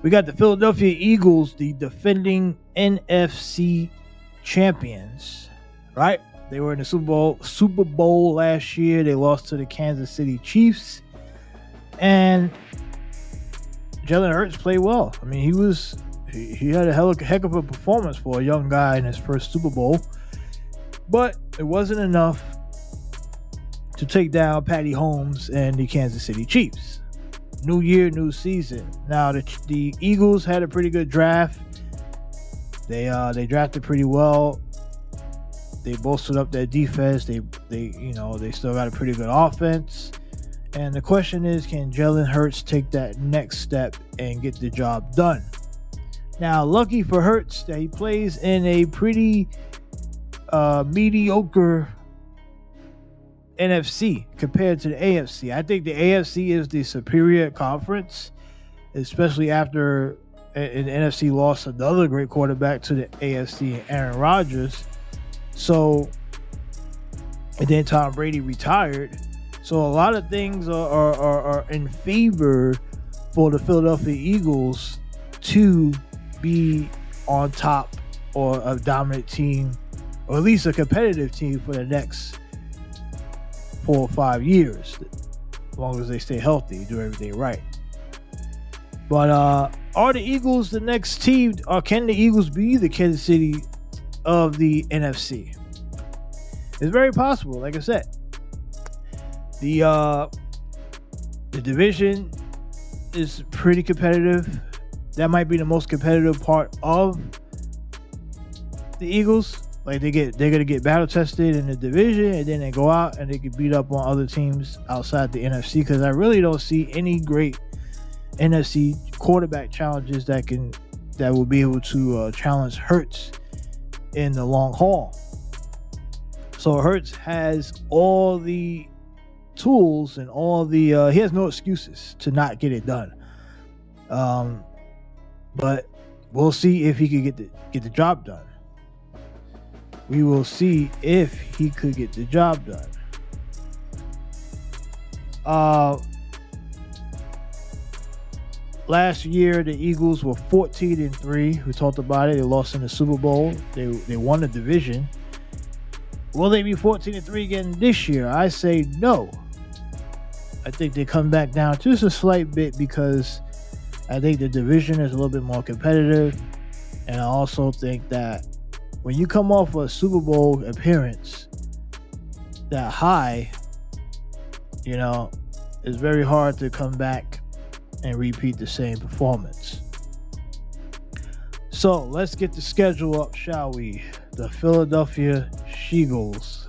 We got the Philadelphia Eagles, the defending NFC champions, right? They were in the Super Bowl last year. They lost to the Kansas City Chiefs. And Jalen Hurts played well. I mean, he had a heck of a performance for a young guy in his first Super Bowl. But it wasn't enough to take down Patty Mahomes and the Kansas City Chiefs. New year, new season. Now the Eagles had a pretty good draft. They drafted pretty well. They bolstered up their defense. They still got a pretty good offense. And the question is, can Jalen Hurts take that next step and get the job done? Now, lucky for Hurts that he plays in a pretty mediocre NFC compared to the AFC. I think the AFC is the superior conference, especially after an NFC lost another great quarterback to the AFC, Aaron Rodgers. So, and then Tom Brady retired. So a lot of things are in favor for the Philadelphia Eagles to be on top or a dominant team, or at least a competitive team for the next 4 or 5 years, as long as they stay healthy, do everything right. But are the Eagles the next team, or can the Eagles be the Kansas City of the NFC? It's very possible. Like I said, the division is pretty competitive. That might be the most competitive part of the Eagles. Like they're gonna get battle tested in the division, and then they go out and they can beat up on other teams outside the NFC. Because I really don't see any great NFC quarterback challenges that will be able to challenge Hurts in the long haul. So Hurts has all the tools and all the he has no excuses to not get it done. But we'll see if he could get the job done. We will see if he could get the job done. Last year, the Eagles were 14-3. We talked about it. They lost in the Super Bowl. They won the division. Will they be 14-3 again this year? I say no. I think they come back down just a slight bit because I think the division is a little bit more competitive. And I also think that when you come off a Super Bowl appearance that high, it's very hard to come back and repeat the same performance. So let's get the schedule up, shall we? The Philadelphia Eagles.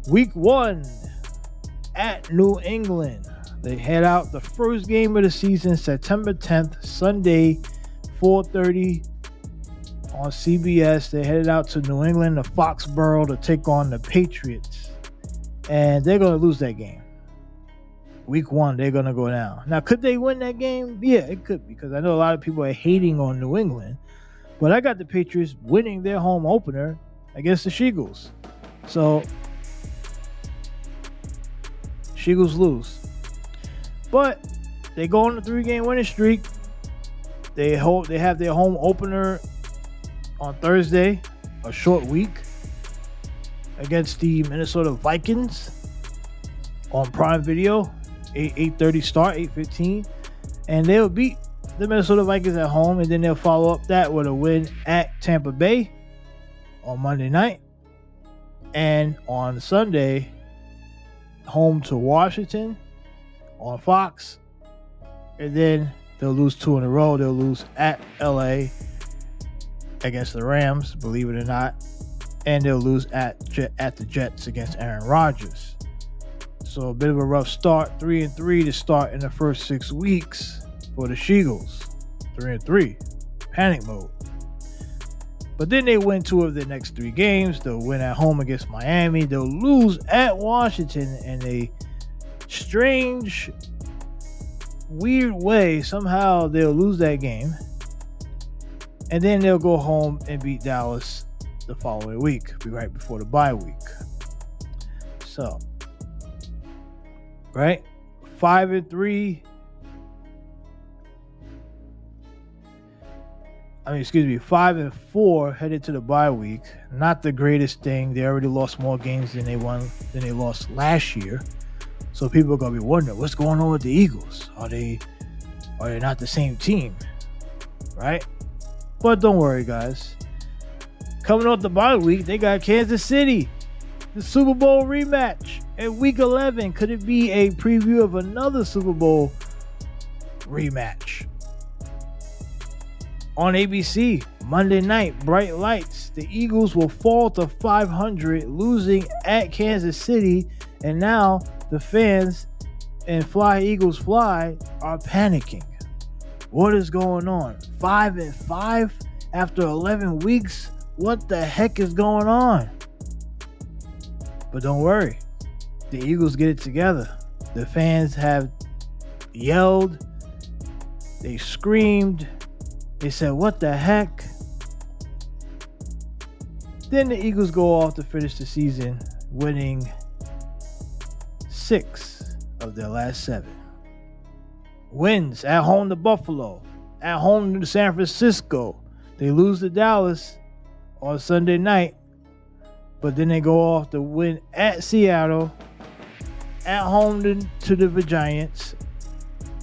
Week 1 at New England. They head out the first game of the season, September 10th, Sunday, 4:30 on CBS. They headed out to New England, to Foxborough, to take on the Patriots. And they're going to lose that game. Week 1, they're going to go down. Now, could they win that game? Yeah, it could, because I know a lot of people are hating on New England. But I got the Patriots winning their home opener against the Eagles. So, Eagles lose. But they go on a 3-game winning streak. They have their home opener on Thursday, a short week, against the Minnesota Vikings on Prime Video, 8:30 start, 8:15, and they'll beat the Minnesota Vikings at home, and then they'll follow up that with a win at Tampa Bay on Monday night, and on Sunday, home to Washington on Fox, and then they'll lose 2 in a row. They'll lose at LA against the Rams, believe it or not, and they'll lose at the Jets against Aaron Rodgers. So a bit of a rough start, 3-3 to start in the first 6 weeks for the Eagles. 3-3, panic mode. But then they win 2 of their next 3 games. They'll win at home against Miami. They'll lose at Washington in a strange, weird way. Somehow they'll lose that game. And then they'll go home and beat Dallas the following week, right before the bye week. So, right? 5-3 5-4 headed to the bye week. Not the greatest thing. They already lost more games than they lost last year. So people are gonna be wondering what's going on with the Eagles. Are they not the same team, right? But don't worry, guys. Coming off the bye week, they got Kansas City, the Super Bowl rematch in Week 11. Could it be a preview of another Super Bowl rematch? On ABC, Monday night, bright lights. The Eagles will fall to 500, losing at Kansas City, and now the fans and Fly Eagles Fly are panicking. What is going on? 5-5 after 11 weeks? What the heck is going on? But don't worry, the Eagles get it together. The fans have yelled, they screamed, they said, what the heck? Then the Eagles go off to finish the season winning 6 of their last 7. Wins at home to Buffalo, at home to San Francisco. They lose to Dallas on Sunday night, but then they go off to win at Seattle, at home to the Giants,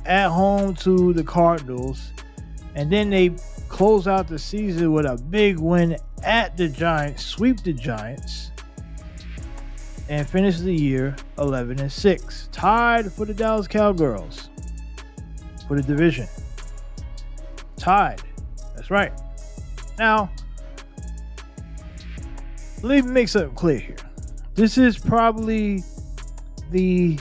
at home to the Cardinals, and then they close out the season with a big win at the Giants, sweep the Giants, and finish the year 11-6, tied for the Dallas Cowgirls for the division. Tied. That's right. Now, let me make something clear here. This is probably the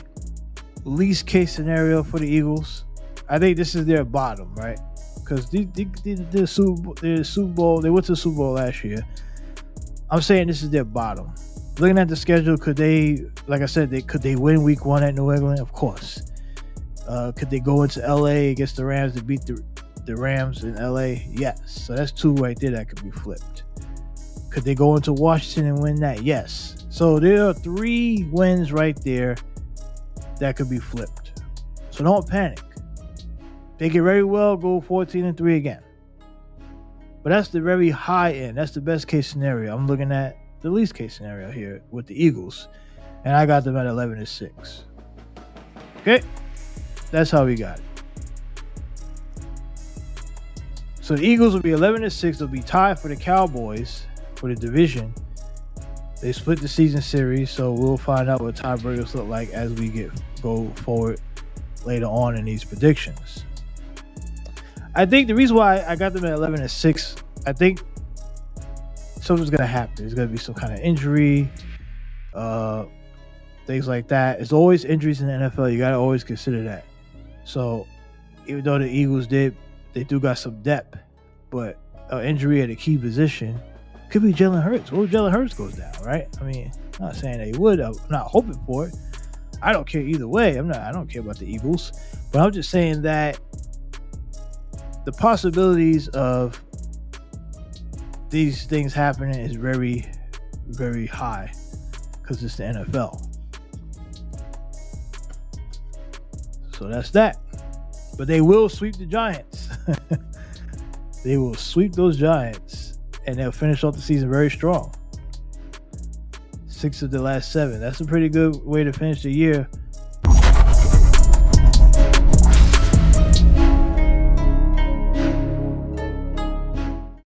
least case scenario for the Eagles. I think this is their bottom, right? Because the Super Bowl, they went to the Super Bowl last year. I'm saying this is their bottom. Looking at the schedule, could they, like I said, could they win Week 1 at New England? Of course. Could they go into LA against the Rams to beat the Rams in LA? Yes. So that's 2 right there that could be flipped. Could they go into Washington and win that? Yes. So there are 3 wins right there that could be flipped. So don't panic. They could very well go 14-3 again. But that's the very high end. That's the best case scenario. I'm looking at the least case scenario here with the Eagles. And I got them at 11-6. Okay? That's how we got it. So the Eagles will be 11-6. They'll be tied for the Cowboys for the division. They split the season series, so we'll find out what tiebreakers look like as we go forward later on in these predictions. I think the reason why I got them at 11-6, I think something's gonna happen. There's gonna be some kind of injury, things like that. There's always injuries in the NFL. You gotta always consider that. So even though the Eagles they do got some depth, but an injury at a key position could be Jalen Hurts. What if Jalen Hurts goes down, right? I mean, I'm not saying they would. I'm not hoping for it. I don't care either way. I don't care about the Eagles, but I'm just saying that the possibilities of these things happening is very, very high because it's the NFL. So that's that. But they will sweep the Giants. They will sweep those Giants, and they'll finish off the season very strong. 6 of the last 7. That's a pretty good way to finish the year.